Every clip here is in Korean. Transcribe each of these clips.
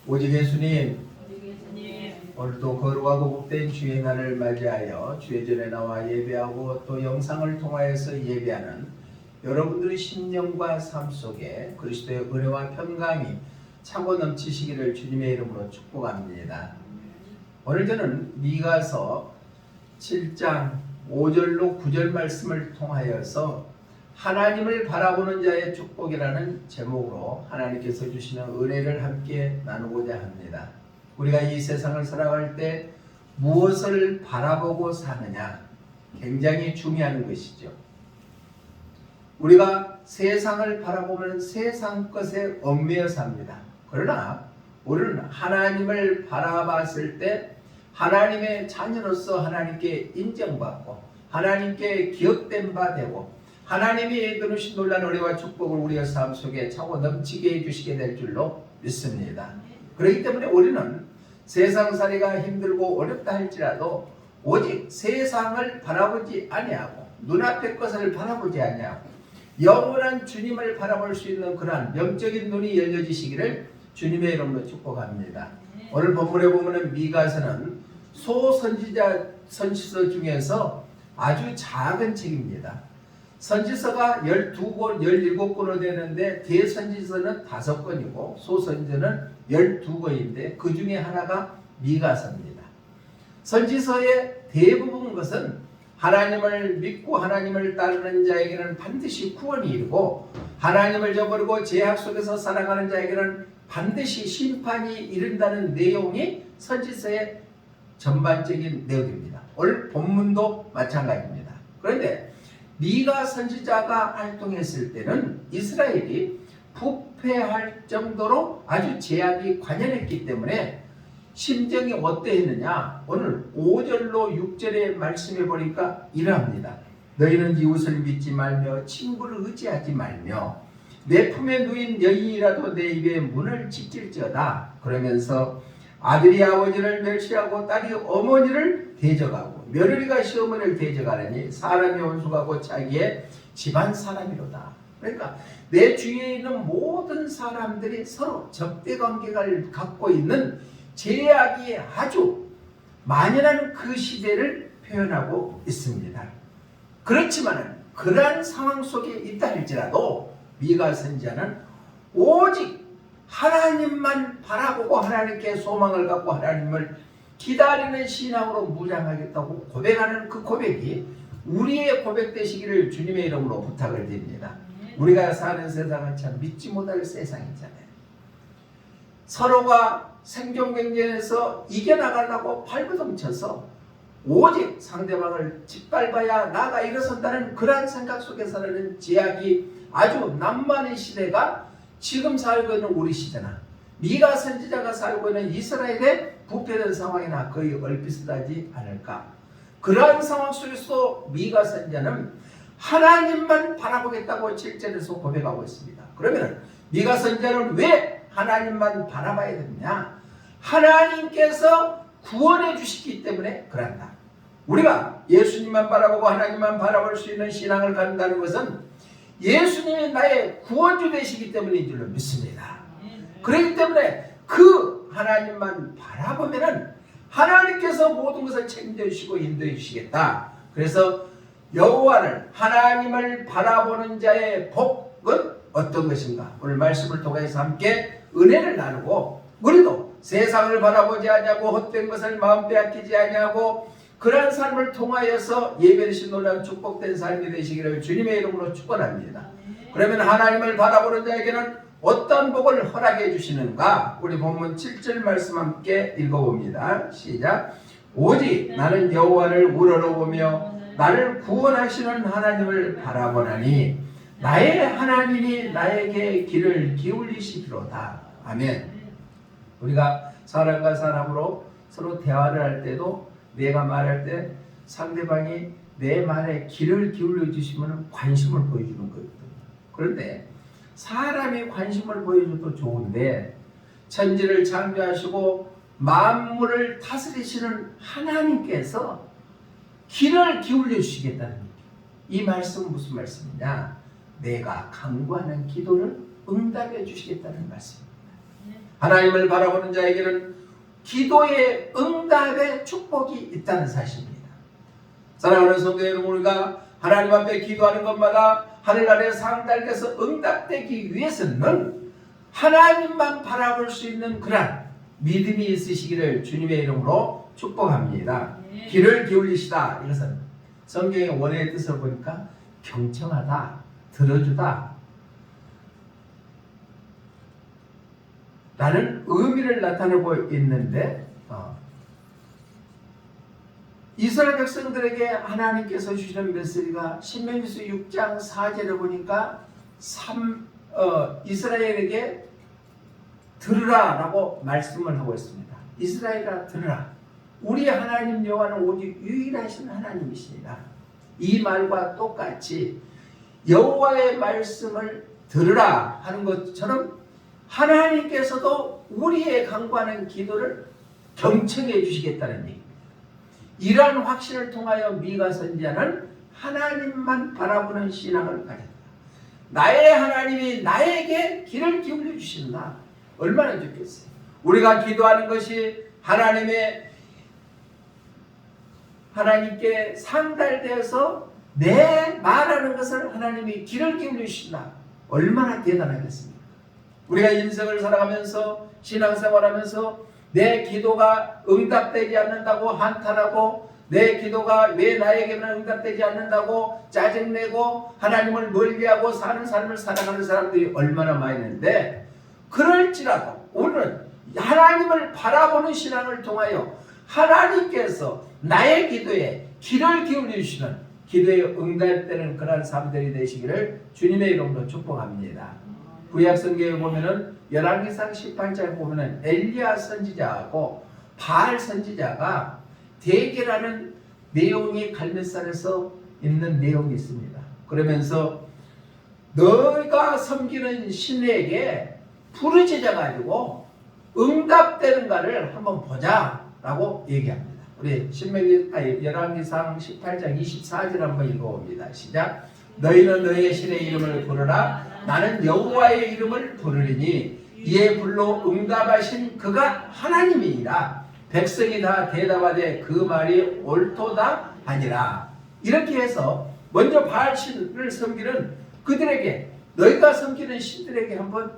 오직 예수님, 오늘도 거룩하고 복된 주의 날을 맞이하여 주의 전에 나와 예배하고 또 영상을 통하여서 예배하는 여러분들의 심령과 삶 속에 그리스도의 은혜와 평강이 차고 넘치시기를 주님의 이름으로 축복합니다. 오늘 저는 미가서 7장 5절로 9절 말씀을 통하여서 하나님을 바라보는 자의 축복이라는 제목으로 하나님께서 주시는 은혜를 함께 나누고자 합니다. 우리가 이 세상을 살아갈 때 무엇을 바라보고 사느냐 굉장히 중요한 것이죠. 우리가 세상을 바라보면 세상 것에 얽매여 삽니다. 그러나 우리는 하나님을 바라봤을 때 하나님의 자녀로서 하나님께 인정받고 하나님께 기억된 바 되고 하나님이 누르신 놀라운 은혜와 축복을 우리의 삶 속에 차고 넘치게 해주시게 될 줄로 믿습니다. 그렇기 때문에 우리는 세상살이가 힘들고 어렵다 할지라도 오직 세상을 바라보지 아니하고 눈앞의 것을 바라보지 아니하고 영원한 주님을 바라볼 수 있는 그러한 영적인 눈이 열려지시기를 주님의 이름으로 축복합니다. 오늘 본문에 보면 미가서는 선지서 중에서 아주 작은 책입니다. 선지서가 12권, 17권으로 되는데 대선지서는 5권이고 소선지서는 12권인데 그 중에 하나가 미가서입니다. 선지서의 대부분 것은 하나님을 믿고 하나님을 따르는 자에게는 반드시 구원이 이르고 하나님을 저버리고 죄악 속에서 살아가는 자에게는 반드시 심판이 이른다는 내용이 선지서의 전반적인 내용입니다. 오늘 본문도 마찬가지입니다. 그런데 미가 선지자가 활동했을 때는 이스라엘이 부패할 정도로 아주 제약이 관연했기 때문에 심정이 어떠했느냐. 오늘 5절로 6절에 말씀해 보니까 이러합니다. 너희는 이웃을 믿지 말며 친구를 의지하지 말며 내 품에 누인 여인이라도 내 입에 문을 지킬지어다. 그러면서 아들이 아버지를 멸시하고 딸이 어머니를 대적하고 며느리가 시어머니를 대적하느니 사람이 원수가고 자기의 집안 사람이로다. 그러니까 내 주위에 있는 모든 사람들이 서로 적대관계를 갖고 있는 제약이 아주 만연한 그 시대를 표현하고 있습니다. 그렇지만 그러한 상황 속에 있다 할지라도 미가 선지자는 오직 하나님만 바라보고 하나님께 소망을 갖고 하나님을 기다리는 신앙으로 무장하겠다고 고백하는 그 고백이 우리의 고백 되시기를 주님의 이름으로 부탁을 드립니다. 우리가 사는 세상은 참 믿지 못할 세상이잖아요. 서로가 생존 경쟁에서 이겨나가려고 발버둥쳐서 오직 상대방을 짓밟아야 나가 일어선다는 그러한 생각 속에 살아는 제약이 아주 남만의 시대가 지금 살고 있는 우리 시대나 미가 선지자가 살고 있는 이스라엘의 부패된 상황이나 거의 얼비슷하지 않을까. 그러한 상황 속에서 미가 선지자는 하나님만 바라보겠다고 7절에서 고백하고 있습니다. 그러면 미가 선지자는 왜 하나님만 바라봐야 되느냐? 하나님께서 구원해 주시기 때문에 그런다. 우리가 예수님만 바라보고 하나님만 바라볼 수 있는 신앙을 갖는다는 것은 예수님이 나의 구원주 되시기 때문인 줄로 믿습니다. 그렇기 때문에 그 하나님만 바라보면은 하나님께서 모든 것을 책임져 주시고 인도해 주시겠다. 그래서 여호와를 하나님을 바라보는 자의 복은 어떤 것인가? 오늘 말씀을 통해서 함께 은혜를 나누고 우리도 세상을 바라보지 아니하고 헛된 것을 마음 빼앗기지 아니하고 그러한 삶을 통하여서 예배되신 놀라운 축복된 삶이 되시기를 주님의 이름으로 축원합니다. 그러면 하나님을 바라보는 자에게는 어떤 복을 허락해 주시는가? 우리 본문 7절 말씀 함께 읽어봅니다. 시작. 오직 나는 여호와를 우러러보며 나를 구원하시는 하나님을 바라보나니 나의 하나님이 나에게 귀를 기울이시리로다. 아멘. 우리가 사람과 사람으로 서로 대화를 할 때도 내가 말할 때 상대방이 내 말에 귀를 기울여 주시면 관심을 보여주는 거거든요. 그런데 사람이 관심을 보여줘도 좋은데 천지를 창조하시고 만물을 다스리시는 하나님께서 귀를 기울여 주시겠다는 얘기예요. 이 말씀은 무슨 말씀이냐? 내가 간구하는 기도를 응답해 주시겠다는 말씀입니다. 하나님을 바라보는 자에게는 기도의 응답의 축복이 있다는 사실입니다. 사랑하는 성도 여러분, 우리가 하나님 앞에 기도하는 것마다 하늘나라의 상달돼서 응답되기 위해서는 하나님만 바라볼 수 있는 그런 믿음이 있으시기를 주님의 이름으로 축복합니다. 귀를 기울이시다. 이것은 성경의 원어의 뜻을 보니까 경청하다, 들어주다 라는 의미를 나타내고 있는데, 이스라엘 백성들에게 하나님께서 주시는 메시지가 신명기서 6장 4절에 보니까 이스라엘에게 들으라 라고 말씀을 하고 있습니다. 이스라엘아 들으라. 우리 하나님 여호와는 오직 유일하신 하나님이시니라. 이 말과 똑같이 여호와의 말씀을 들으라 하는 것처럼 하나님께서도 우리의 간구하는 기도를 경청해 주시겠다는 얘기입니다. 이러한 확신을 통하여 미가 선지자는 하나님만 바라보는 신앙을 가졌다. 나의 하나님이 나에게 귀를 기울여 주신다. 얼마나 좋겠어요. 우리가 기도하는 것이 하나님께 상달되어서 내 말하는 것을 하나님이 귀를 기울여 주신다. 얼마나 대단하겠습니까? 우리가 인생을 살아가면서 신앙생활하면서 내 기도가 응답되지 않는다고 한탄하고, 내 기도가 왜 나에게만 응답되지 않는다고 짜증내고 하나님을 멀리하고 사는 삶을 살아가는 사람들이 얼마나 많이 있는데, 그럴지라도 오늘은 하나님을 바라보는 신앙을 통하여 하나님께서 나의 기도에 귀를 기울여 주시는 기도에 응답되는 그러한 삶들이 되시기를 주님의 이름으로 축복합니다. 구약 성경에 보면은 열왕기상 18장에 보면은 엘리야 선지자하고 바알 선지자가 대결하는 내용이 갈멜산에서 있는 내용이 있습니다. 그러면서 너희가 섬기는 신에게 부르짖어 가지고 응답되는가를 한번 보자라고 얘기합니다. 우리 열왕기상 18장 24절 한번 읽어봅니다. 시작. 너희는 너희의 신의 이름을 부르라. 나는 여호와의 이름을 부르리니 이에 불로 응답하신 그가 하나님이니라. 백성이 다 대답하되 그 말이 옳도다 하니라. 이렇게 해서 먼저 바알신을 섬기는 그들에게, 너희가 섬기는 신들에게 한번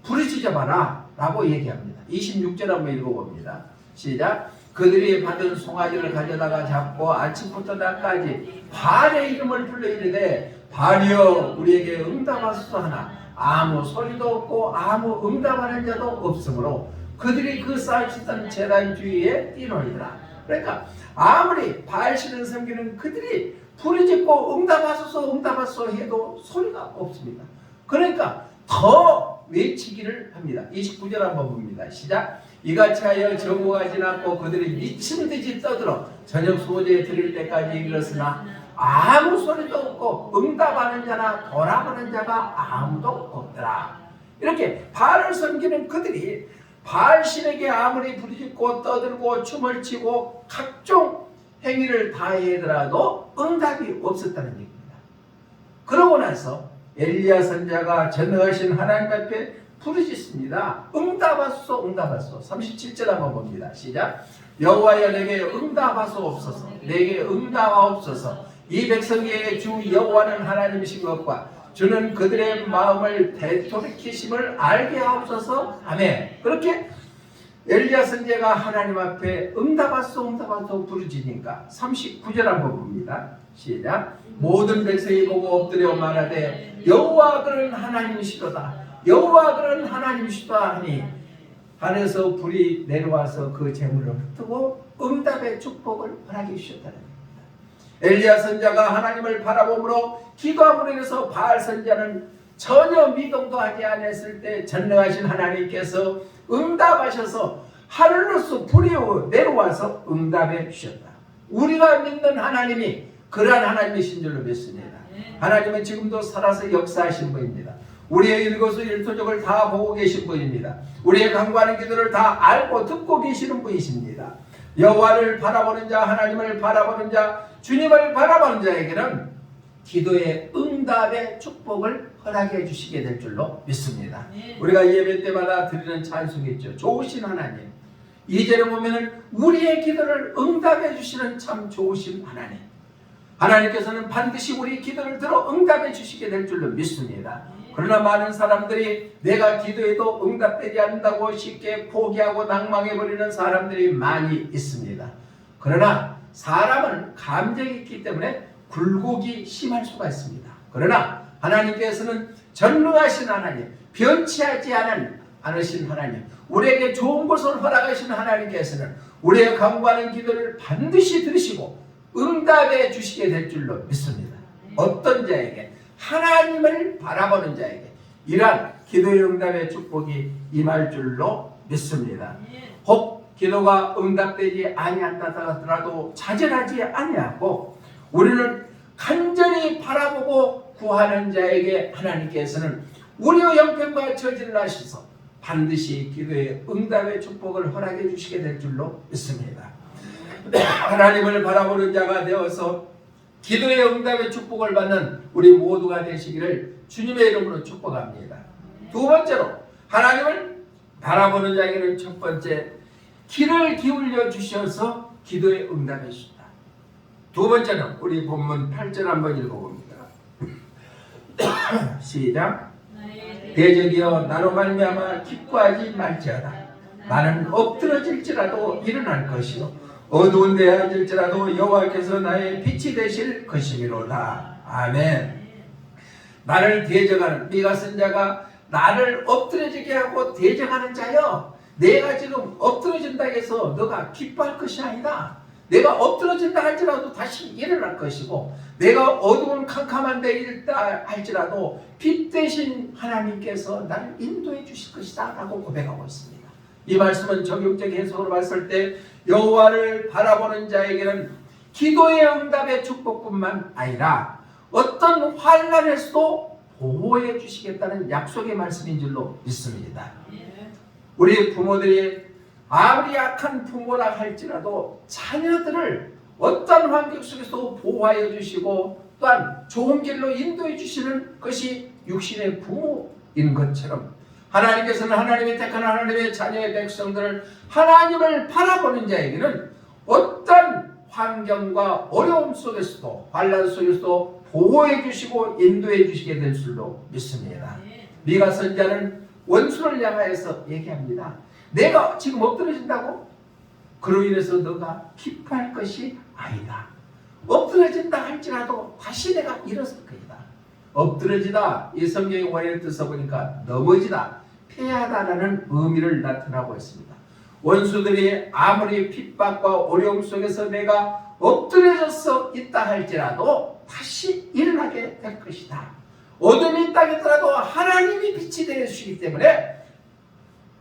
부르짖어 봐라 라고 얘기합니다. 26절 한번 읽어봅니다. 시작. 그들이 받은 송아지를 가져다가 잡고 아침부터 낮까지 바알의 이름을 불러 이르되 바알이여 우리에게 응답하소서 하나 아무 소리도 없고 아무 응답하는 자도 없으므로 그들이 그 쌓여있던 제단 주위에 뛰놀더라. 그러니까 아무리 바알신을 섬기는 그들이 부르짖고 응답하소서 해도 소리가 없습니다. 그러니까 더 외치기를 합니다. 29절 한번 봅니다. 시작. 이같이 하여 정오가 지났고 그들이 미친듯이 떠들어 저녁 소재에 들을 때까지 이르렀으나 아무 소리도 없고 응답하는 자나 돌아보는 자가 아무도 없더라. 이렇게 바알을 섬기는 그들이 바알신에게 아무리 부르짖고 떠들고 춤을 추고 각종 행위를 다하더라도 응답이 없었다는 얘기입니다. 그러고 나서 엘리야 선지자가 전능하신 하나님 앞에 부르짖습니다. 응답하소서 응답하소서. 37절 한번 봅니다. 시작. 여호와여 내게 응답하소서. 내게 응답하옵소서. 이 백성에게 주 여호와는 하나님이신 것과 주는 그들의 마음을 되돌이키심을 알게 하옵소서. 아멘. 그렇게 엘리야 선지자가 하나님 앞에 응답하소서 부르짖으니까 39절 한번 봅니다. 시작. 모든 백성이 보고 엎드려 말하되 여호와 그는 하나님이시로다. 여호와 그는 하나님이시다 하니 하늘에서 불이 내려와서 그 재물을 흩뜨고 응답의 축복을 허락해 주셨다는 겁니다. 엘리야 선지자가 하나님을 바라봄으로 기도함으로 인해서 바알 선지자는 전혀 미동도 하지 않았을 때 전능하신 하나님께서 응답하셔서 하늘로서 불이 내려와서 응답해 주셨다. 우리가 믿는 하나님이 그러한 하나님이신 줄로 믿습니다. 하나님은 지금도 살아서 역사하신 분입니다. 우리의 일거수일투족을 다 보고 계신 분입니다. 우리의 간구하는 기도를 다 알고 듣고 계시는 분이십니다. 여호와를 바라보는 자, 하나님을 바라보는 자, 주님을 바라보는 자에게는 기도의 응답의 축복을 허락해 주시게 될 줄로 믿습니다. 우리가 예배 때마다 드리는 찬송이 있죠. 좋으신 하나님. 이제는 보면은 우리의 기도를 응답해 주시는 참 좋으신 하나님. 하나님께서는 반드시 우리 기도를 들어 응답해 주시게 될 줄로 믿습니다. 그러나 많은 사람들이 내가 기도해도 응답되지 않는다고 쉽게 포기하고 낭망해버리는 사람들이 많이 있습니다. 그러나 사람은 감정이 있기 때문에 굴곡이 심할 수가 있습니다. 그러나 하나님께서는 전능하신 하나님, 변치 않으신 하나님, 우리에게 좋은 것을 허락하신 하나님께서는 우리의 간구하는 기도를 반드시 들으시고 응답해 주시게 될 줄로 믿습니다. 어떤 자에게? 하나님을 바라보는 자에게 이러한 기도의 응답의 축복이 임할 줄로 믿습니다. 혹 기도가 응답되지 아니한다 하더라도 좌절하지 아니하고 우리는 간절히 바라보고 구하는 자에게 하나님께서는 우리의 형편과 처지를 아셔서 반드시 기도의 응답의 축복을 허락해 주시게 될 줄로 믿습니다. 하나님을 바라보는 자가 되어서 기도의 응답의 축복을 받는 우리 모두가 되시기를 주님의 이름으로 축복합니다. 두 번째로 한하님을 바라보는 자에게는 첫 번째 귀를 기울여 주셔서 기도에 응답해 주신다. 두 번째는 우리 본문 8절 한번 읽어봅니다. 시작. 대적이여 나로 말미암아 기뻐하지 말지어다. 나는 엎드러질지라도 일어날 것이요 어두운 데에 앉을지라도 여호와께서 나의 빛이 되실 것이미로다. 아멘. 나를 대적하는 미가 선자가 나를 엎드러지게 하고 대적하는 자여, 내가 지금 엎드러진다 해서 너가 기뻐할 것이 아니다. 내가 엎드러진다 할지라도 다시 일어날 것이고 내가 어두운 캄캄한 데 있다 할지라도 빛 대신 하나님께서 나를 인도해 주실 것이다 라고 고백하고 있습니다. 이 말씀은 적용적 해석으로 봤을 때 여호와를 바라보는 자에게는 기도의 응답의 축복뿐만 아니라 어떤 환난에서도 보호해 주시겠다는 약속의 말씀인 줄로 믿습니다. 우리 부모들이 아무리 약한 부모라 할지라도 자녀들을 어떤 환경 속에서도 보호하여 주시고 또한 좋은 길로 인도해 주시는 것이 육신의 부모인 것처럼 하나님께서는 하나님의 택한 하나님의 자녀의 백성들을 하나님을 바라보는 자에게는 어떤 환경과 어려움 속에서도 환난 속에서도 보호해 주시고 인도해 주시게 될 줄로 믿습니다. 미가 선자는 원수를 향하여서 얘기합니다. 내가 지금 엎드러진다고? 그로 인해서 너가 기뻐할 것이 아니다. 엎드러진다 할지라도 다시 내가 일어설 것이다. 엎드러지다, 이 성경의 원어의 뜻을 보니까 넘어지다, 패하다라는 의미를 나타나고 있습니다. 원수들이 아무리 핍박과 어려움 속에서 내가 엎드려져서 있다 할지라도 다시 일어나게 될 것이다. 어둠이 있다 하더라도 하나님이 빛이 되어 주시기 때문에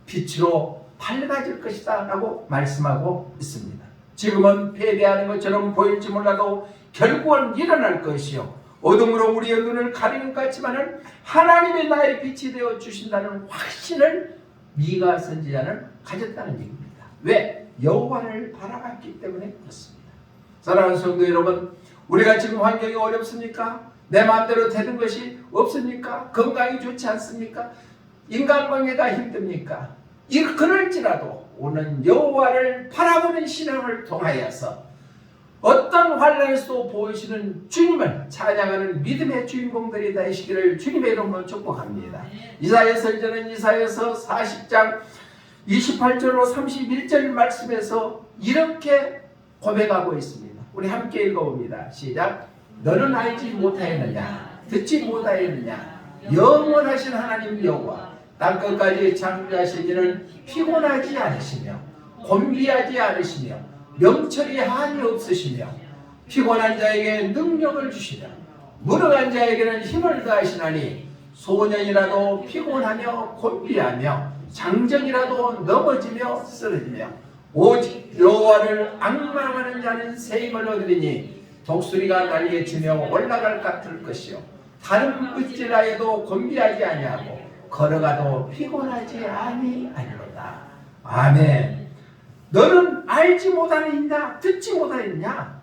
빛으로 밝아질 것이다 라고 말씀하고 있습니다. 지금은 패배하는 것처럼 보일지 몰라도 결국은 일어날 것이요 어둠으로 우리의 눈을 가리는 것 같지만은 하나님이 나의 빛이 되어 주신다는 확신을 미가 선지자는 가졌다는 얘기입니다. 왜? 여호와를 바라봤기 때문에 그렇습니다. 사랑하는 성도 여러분, 우리가 지금 환경이 어렵습니까? 내 마음대로 되는 것이 없습니까? 건강이 좋지 않습니까? 인간관계가 힘듭니까? 그럴지라도 오늘 여호와를 바라보는 신앙을 통하여서 어떤 환난에서도 보이시는 주님을 찬양하는 믿음의 주인공들이 되시기를 주님의 이름으로 축복합니다. 이사야 선지자는 이사야서 40장 28절로 31절 말씀에서 이렇게 고백하고 있습니다. 우리 함께 읽어봅니다. 시작. 너는 알지 못하였느냐? 듣지 못하였느냐? 영원하신 하나님 여호와 땅끝까지 창조하신 이는 피곤하지 않으시며 곤비하지 않으시며 명철이 한이 없으시며 피곤한 자에게 능력을 주시며 무능한 자에게는 힘을 더하시나니 소년이라도 피곤하며 곤비하며 장정이라도 넘어지며 쓰러지며 오직 여호와를 앙망하는 자는 새 힘을 얻으리니 독수리가 날개 치며 올라갈 같을 것이요 다른 어찌라해도 곤비하지 아니하고 걸어가도 피곤하지 아니하리로다. 아멘. 너는 알지 못하느냐? 듣지 못하느냐?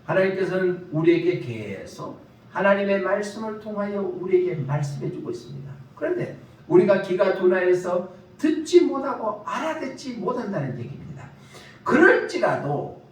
하나님께서는 우리에게 계속 하나님의 말씀을 통하여 우리에게 말씀해 주고 있습니다. 그런데 우리가 귀가 둔하여서 듣지 못하고 알아듣지 못한다는 얘기입니다. 그럴지라도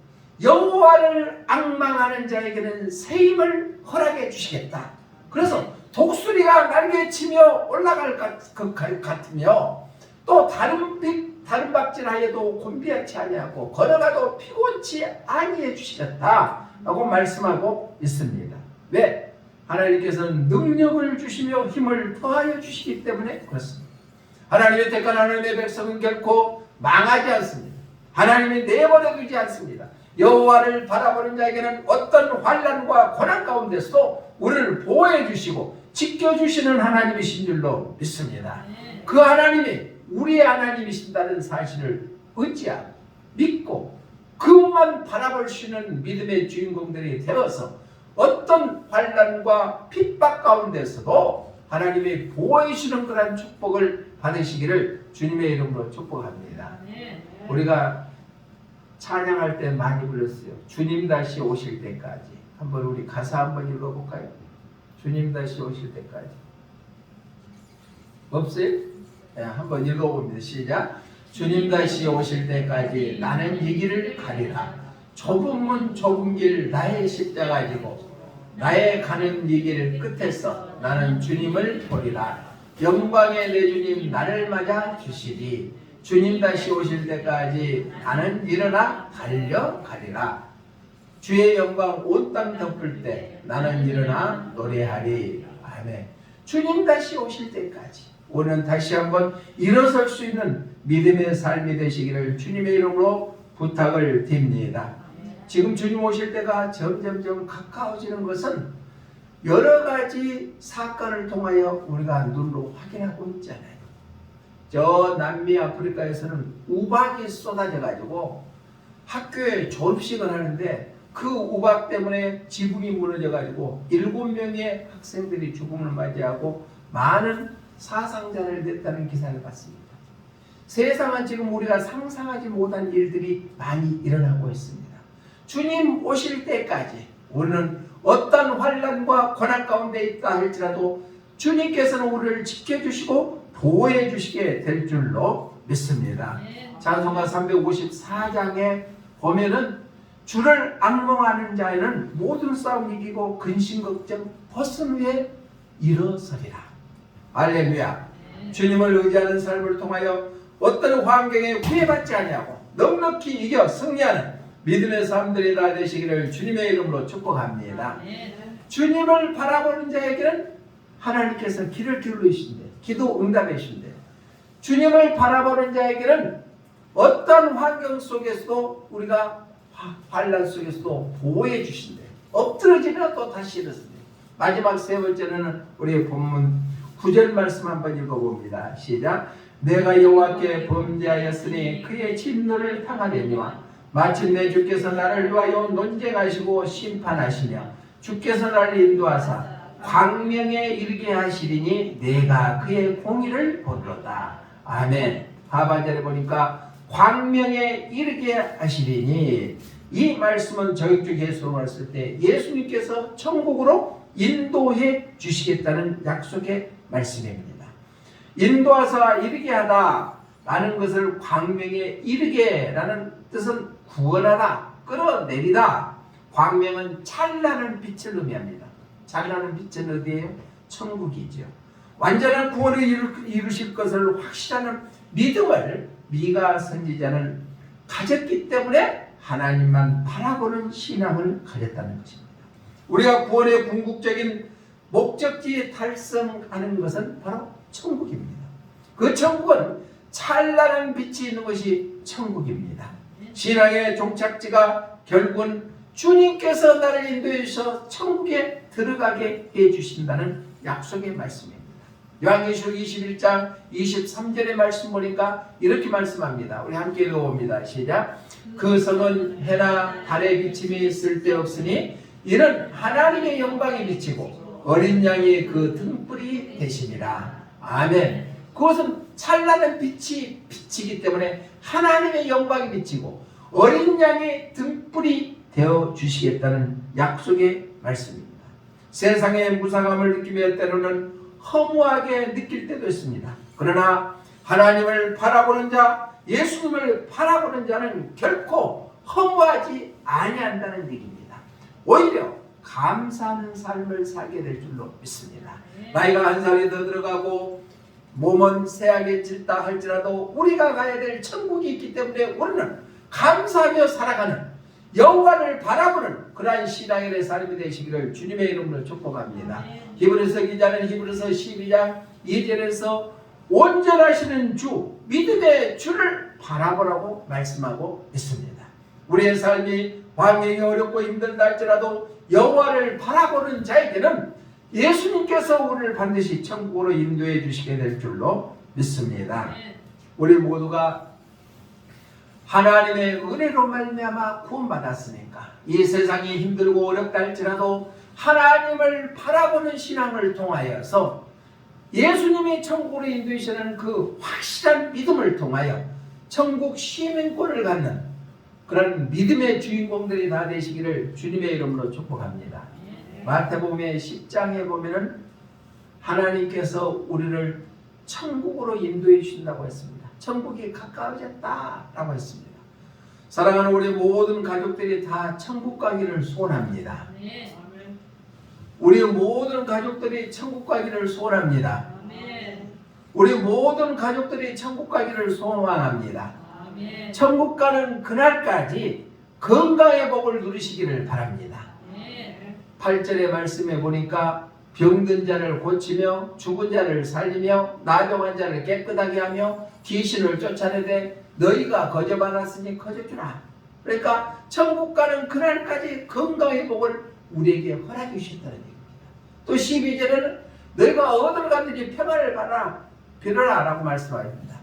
여호와를 앙망하는 자에게는 새 힘을 허락해 주시겠다. 그래서 독수리가 날개치며 올라갈 것 같으며 또 다른 박질하여도 곤비하지 아니하고 걸어가도 피곤치 아니해 주시겠다라고 말씀하고 있습니다. 왜? 하나님께서는 능력을 주시며 힘을 더하여 주시기 때문에 그렇습니다. 하나님의 택한 하나님의 백성은 결코 망하지 않습니다. 하나님이 내버려 두지 않습니다. 여호와를 바라보는 자에게는 어떤 환난과 고난 가운데서도 우리를 보호해 주시고 지켜주시는 하나님이신 줄로 믿습니다. 그 하나님이 우리의 하나님이신다는 사실을 의지하고 믿고 그것만 바라볼 수 있는 믿음의 주인공들이 되어서 어떤 환난과 핍박 가운데서도 하나님이 보호해 주시는 그런 축복을 받으시기를 주님의 이름으로 축복합니다. 우리가 찬양할 때 많이 불렀어요. 주님 다시 오실 때까지. 한번 우리 가사 한번 읽어볼까요? 주님 다시 오실 때까지. 없어요? 네, 한번 읽어봅니다. 시작. 주님 다시 오실 때까지 나는 이 길을 가리라. 좁은 문 좁은 길 나의 십자가 지고 나의 가는 이 길 끝에서 나는 주님을 보리라. 영광의 내 주님 나를 맞아 주시리. 주님 다시 오실 때까지 나는 일어나 달려가리라. 주의 영광 온 땅 덮을 때 나는 일어나 노래하리. 아멘. 주님 다시 오실 때까지 오늘 다시 한번 일어설 수 있는 믿음의 삶이 되시기를 주님의 이름으로 부탁을 드립니다. 지금 주님 오실 때가 점점점 가까워지는 것은 여러 가지 사건을 통하여 우리가 눈으로 확인하고 있잖아요. 저 남미 아프리카에서는 우박이 쏟아져 가지고 학교에 졸업식을 하는데 그 우박 때문에 지붕이 무너져 가지고 7명의 학생들이 죽음을 맞이하고 많은 사상자를 냈다는 기사를 봤습니다. 세상은 지금 우리가 상상하지 못한 일들이 많이 일어나고 있습니다. 주님 오실 때까지 우리는 어떤 환난과 고난 가운데 있다 할지라도 주님께서는 우리를 지켜주시고 보호해 주시게 될 줄로 믿습니다. 찬송가 354장에 보면은 주를 앙망하는 자에는 모든 싸움 이기고 근심 걱정 벗은 후에 일어서리라. 할렐루야. 주님을 의지하는 삶을 통하여 어떤 환경에 후회받지 아니하고 넉넉히 이겨 승리하는 믿음의 사람들이 다 되시기를 주님의 이름으로 축복합니다. 주님을 바라보는 자에게는 하나님께서 길을 기울이신대, 기도 응답해 주신대. 주님을 바라보는 자에게는 어떤 환경 속에서도 우리가 환난 속에서도 보호해 주신대. 엎드러지면 또 다시 일어선대. 마지막 세 번째는 우리 본문 9절 말씀 한번 읽어봅니다. 시작. 내가 여호와께 범죄하였으니 그의 진노를 당하려니와 마침내 주께서 나를 위하여 논쟁하시고 심판하시며 주께서 나를 인도하사 광명에 이르게 하시리니 내가 그의 공의를 보리로다. 아멘. 하반절에 보니까 광명에 이르게 하시리니 이 말씀은 저격주 예수로 말했을 때 예수님께서 천국으로 인도해 주시겠다는 약속의 말씀입니다. 인도하사 이르게 하다 라는 것을 광명에 이르게 라는 뜻은 구원하다, 끌어내리다. 광명은 찬란한 빛을 의미합니다. 찬란한 빛은 어디예요? 천국이죠. 완전한 구원을 이루실 것을 확실하는 믿음을 미가 선지자는 가졌기 때문에 하나님만 바라보는 신앙을 가졌다는 것입니다. 우리가 구원의 궁극적인 목적지에 달성하는 것은 바로 천국입니다. 그 천국은 찬란한 빛이 있는 것이 천국입니다. 신앙의 종착지가 결국은 주님께서 나를 인도해 주셔서 천국에 들어가게 해 주신다는 약속의 말씀입니다. 요한계시록 21장 23절의 말씀 보니까 이렇게 말씀합니다. 우리 함께 읽어봅니다. 시작. 그 성은 해나 달의 비침이 쓸데없으니 이는 하나님의 영광이 비치고 어린 양이 그 등불이 되심이라. 아멘. 그것은 찬란한 빛이 비치기 때문에 하나님의 영광이 비치고 어린 양의 등불이 되어 주시겠다는 약속의 말씀입니다. 세상의 무상함을 느끼며 때로는 허무하게 느낄 때도 있습니다. 그러나 하나님을 바라보는 자, 예수님을 바라보는 자는 결코 허무하지 아니한다는 얘기입니다. 오히려 감사하는 삶을 살게 될 줄로 믿습니다. 나이가 한 살이 더 들어가고 몸은 새하게 찔다 할지라도 우리가 가야 될 천국이 있기 때문에 우리는 감사하며 살아가는 여호와를 바라보는 그러한 신앙의 삶이 되시기를 주님의 이름으로 축복합니다. 히브리서 기자는 히브리서 12장 2절에서 온전하시는 주, 믿음의 주를 바라보라고 말씀하고 있습니다. 우리의 삶이 환경이 어렵고 힘들다 할지라도 여호와를 바라보는 자에게는 예수님께서 우리를 반드시 천국으로 인도해 주시게 될 줄로 믿습니다. 우리 모두가 하나님의 은혜로 말미암아 구원받았으니까 이 세상이 힘들고 어렵다 할지라도 하나님을 바라보는 신앙을 통하여서 예수님이 천국으로 인도하시는 그 확실한 믿음을 통하여 천국 시민권을 갖는 그런 믿음의 주인공들이 다 되시기를 주님의 이름으로 축복합니다. 마태복음의 10장에 보면은 하나님께서 우리를 천국으로 인도해 주신다고 했습니다. 천국이 가까워졌다라고 했습니다. 사랑하는 우리 모든 가족들이 다 천국 가기를 소원합니다. 우리 모든 가족들이 천국 가기를 소원합니다. 우리 모든 가족들이 천국 가기를 소원합니다. 천국 가는 그날까지 건강의 복을 누리시기를 바랍니다. 8절의 말씀에 보니까 병든 자를 고치며 죽은 자를 살리며 나병한 자를 깨끗하게 하며 귀신을 쫓아내되 너희가 거저받았으니 거저주라. 그러니까 천국 가는 그날까지 건강의 복을 우리에게 허락해 주셨다는 얘기입니다. 또 12절에는 너희가 어딜 가든지 평안을 빌어라 라고 말씀합니다.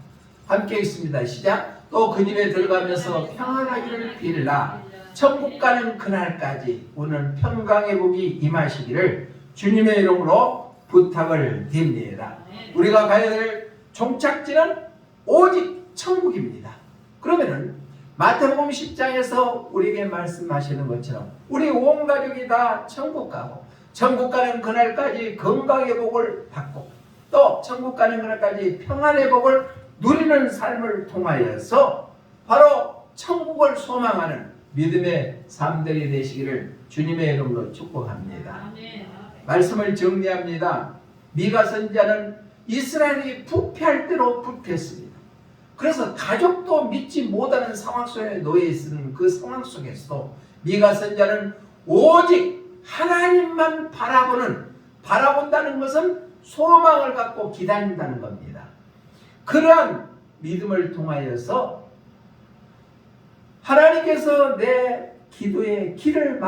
함께 있습니다. 시작. 또 그 집에 들어가면서 평안하기를 빌라. 천국 가는 그날까지 오늘 평강의 복이 임하시기를 주님의 이름으로 부탁을 드립니다. 우리가 가야 될 종착지는 오직 천국입니다. 그러면은 마태복음 10장에서 우리에게 말씀하시는 것처럼 우리 온 가족이 다 천국 가고 천국 가는 그날까지 건강의 복을 받고 또 천국 가는 그날까지 평안의 복을 누리는 삶을 통하여서 바로 천국을 소망하는 믿음의 삶들이 되시기를 주님의 이름으로 축복합니다. 말씀을 정리합니다. 미가 선지자는 이스라엘이 부패할 대로 부패했습니다. 그래서 가족도 믿지 못하는 상황 속에 놓여 있는 그 상황 속에서도 미가 선지자는 오직 하나님만 바라본다는 것은 소망을 갖고 기다린다는 겁니다. 그러한 믿음을 통하여서 하나님께서 내 기도의 길을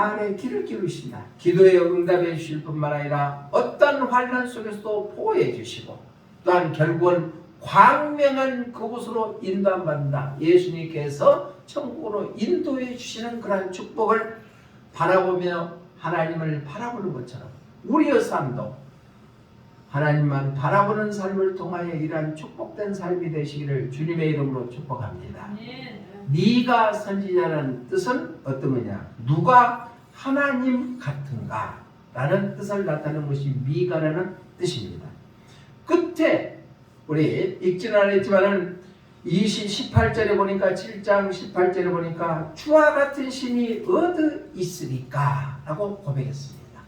기울이신다. 기도에 응답해 주실 뿐만 아니라 어떤 환난 속에서도 보호해 주시고 또한 결국은 광명한 그곳으로 인도함 받는다. 예수님께서 천국으로 인도해 주시는 그러한 축복을 바라보며 하나님을 바라보는 것처럼 우리의 삶도 하나님만 바라보는 삶을 통하여 이러한 축복된 삶이 되시기를 주님의 이름으로 축복합니다. 네가 선지자라는 뜻은 어떤 거냐? 누가 하나님 같은가? 라는 뜻을 나타내는 것이 미가라는 뜻입니다. 끝에 우리 읽지는 않았지만은 18절에 보니까 7장 18절에 보니까 주와 같은 신이 어디 있으리까? 라고 고백했습니다.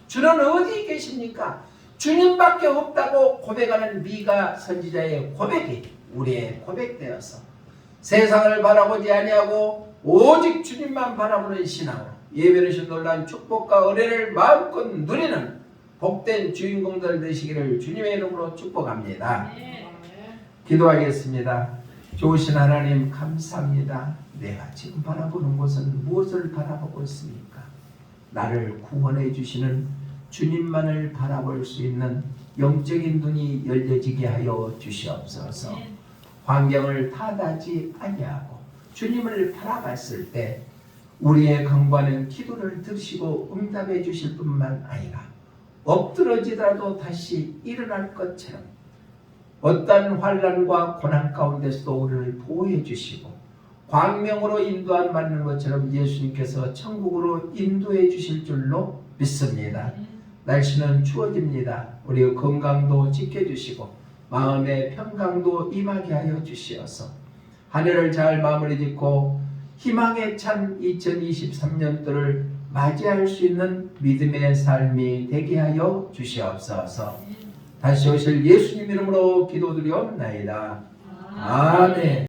주는 어디 계십니까? 주님밖에 없다고 고백하는 미가 선지자의 고백이 우리의 고백되어서 세상을 바라보지 아니하고 오직 주님만 바라보는 신앙으로 예배르신 놀라운 축복과 은혜를 마음껏 누리는 복된 주인공들 되시기를 주님의 이름으로 축복합니다. 기도하겠습니다. 좋으신 하나님 감사합니다. 내가 지금 바라보는 곳은 무엇을 바라보고 있습니까? 나를 구원해 주시는 주님만을 바라볼 수 있는 영적인 눈이 열려지게 하여 주시옵소서. 환경을 탓하지 아니하고 주님을 바라봤을 때 우리의 간구하는 기도를 들으시고 응답해 주실 뿐만 아니라 엎드러지더라도 다시 일어날 것처럼 어떤 환난과 고난 가운데서도 우리를 보호해 주시고 광명으로 인도함 받는 것처럼 예수님께서 천국으로 인도해 주실 줄로 믿습니다. 날씨는 추워집니다. 우리의 건강도 지켜주시고 마음의 평강도 임하게 하여 주시어서 한 해를 잘 마무리 짓고 희망에 찬 2023년도를 맞이할 수 있는 믿음의 삶이 되게 하여 주시옵소서. 다시 오실 예수님 이름으로 기도드리옵나이다. 아멘.